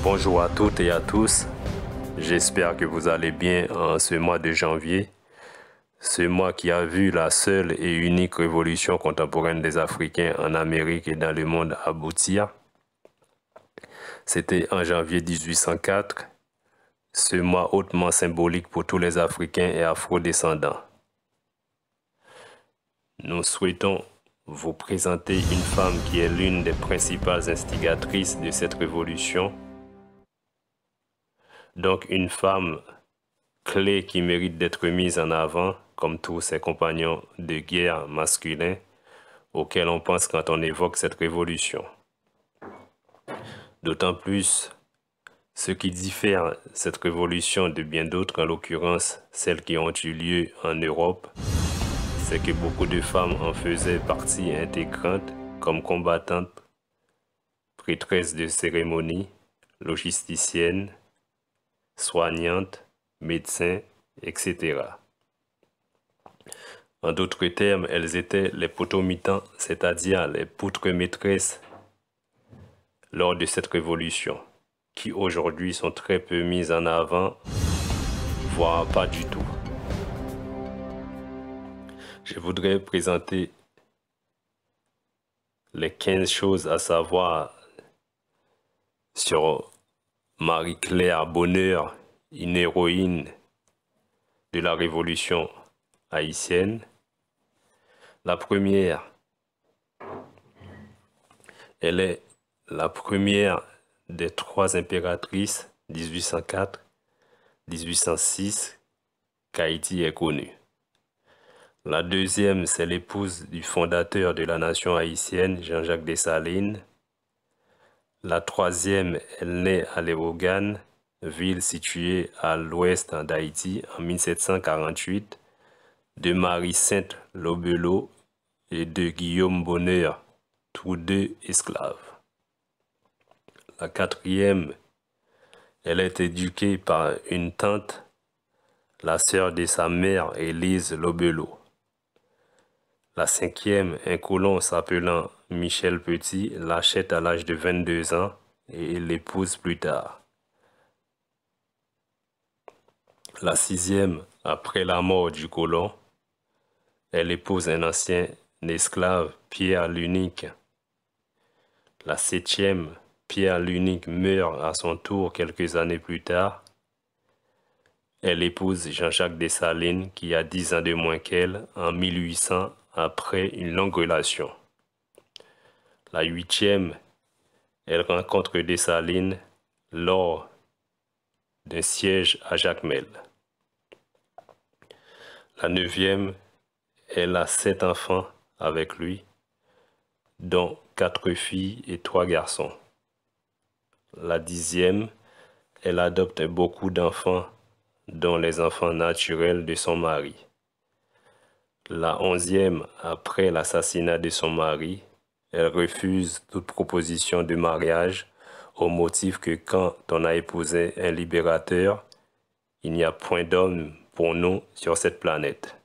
Bonjour à toutes et à tous, j'espère que vous allez bien en ce mois de janvier, ce mois qui a vu la seule et unique révolution contemporaine des Africains en Amérique et dans le monde aboutir. C'était en janvier 1804, ce mois hautement symbolique pour tous les Africains et afro-descendants. Nous souhaitons vous présenter une femme qui est l'une des principales instigatrices de cette révolution. Donc une femme clé qui mérite d'être mise en avant comme tous ses compagnons de guerre masculins auxquels on pense quand on évoque cette révolution. D'autant plus, ce qui diffère cette révolution de bien d'autres, en l'occurrence celles qui ont eu lieu en Europe, c'est que beaucoup de femmes en faisaient partie intégrante comme combattantes, prêtresses de cérémonie, logisticiennes, soignantes, médecins, etc. En d'autres termes, elles étaient les potomitans, c'est-à-dire les poutres maîtresses lors de cette révolution, qui aujourd'hui sont très peu mises en avant, voire pas du tout. Je voudrais présenter les 15 choses à savoir sur Marie-Claire Bonheur, une héroïne de la Révolution haïtienne. La première, elle est la première des 3 impératrices 1804-1806 qu'Haïti ait connue. La deuxième, c'est l'épouse du fondateur de la nation haïtienne, Jean-Jacques Dessalines. La troisième, elle naît à Léogane, ville située à l'ouest d'Haïti en 1748, de Marie-Sainte Lobelot et de Guillaume Bonheur, tous deux esclaves. La quatrième, elle est éduquée par une tante, la sœur de sa mère, Élise Lobelot. La cinquième, un colon s'appelant Michel Petit, l'achète à l'âge de 22 ans et l'épouse plus tard. La sixième, après la mort du colon, elle épouse un ancien esclave, Pierre l'Unique. La septième, Pierre l'Unique meurt à son tour quelques années plus tard. Elle épouse Jean-Jacques Dessalines, qui a 10 ans de moins qu'elle, en 1800, après une longue relation. La huitième, elle rencontre Dessalines lors d'un siège à Jacmel. La neuvième, elle a 7 enfants avec lui, dont 4 filles et 3 garçons. La dixième, elle adopte beaucoup d'enfants, dont les enfants naturels de son mari. La onzième, après l'assassinat de son mari, elle refuse toute proposition de mariage au motif que quand on a épousé un libérateur, il n'y a point d'homme pour nous sur cette planète.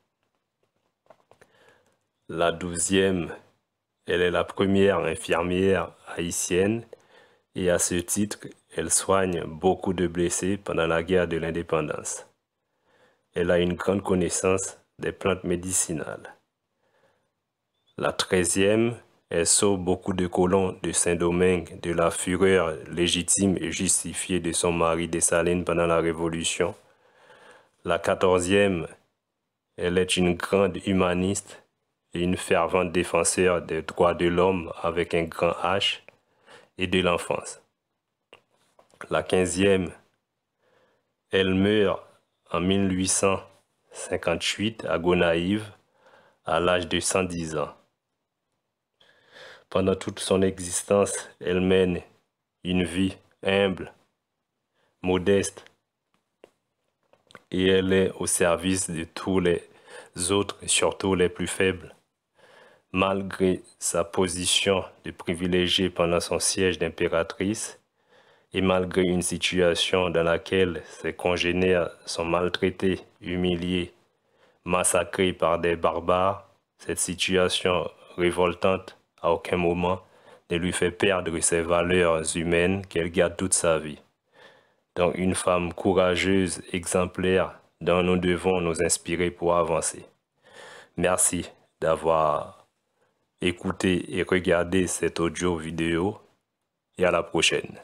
La douzième, elle est la première infirmière haïtienne et à ce titre, elle soigne beaucoup de blessés pendant la guerre de l'indépendance. Elle a une grande connaissance des plantes médicinales. La 13e, elle sauve beaucoup de colons de Saint-Domingue de la fureur légitime et justifiée de son mari Dessalines pendant la Révolution. La 14e, elle est une grande humaniste et une fervente défenseur des droits de l'homme avec un grand H et de l'enfance. La 15e, elle meurt en 1858 à Gonaïves à l'âge de 110 ans. Pendant toute son existence, elle mène une vie humble, modeste, et elle est au service de tous les autres, surtout les plus faibles. Malgré sa position de privilégiée pendant son siège d'impératrice, et malgré une situation dans laquelle ses congénères sont maltraités, humiliés, massacrés par des barbares, cette situation révoltante à aucun moment ne lui fait perdre ses valeurs humaines qu'elle garde toute sa vie. Donc une femme courageuse, exemplaire, dont nous devons nous inspirer pour avancer. Merci d'avoir écouté et regardé cet audio vidéo et à la prochaine.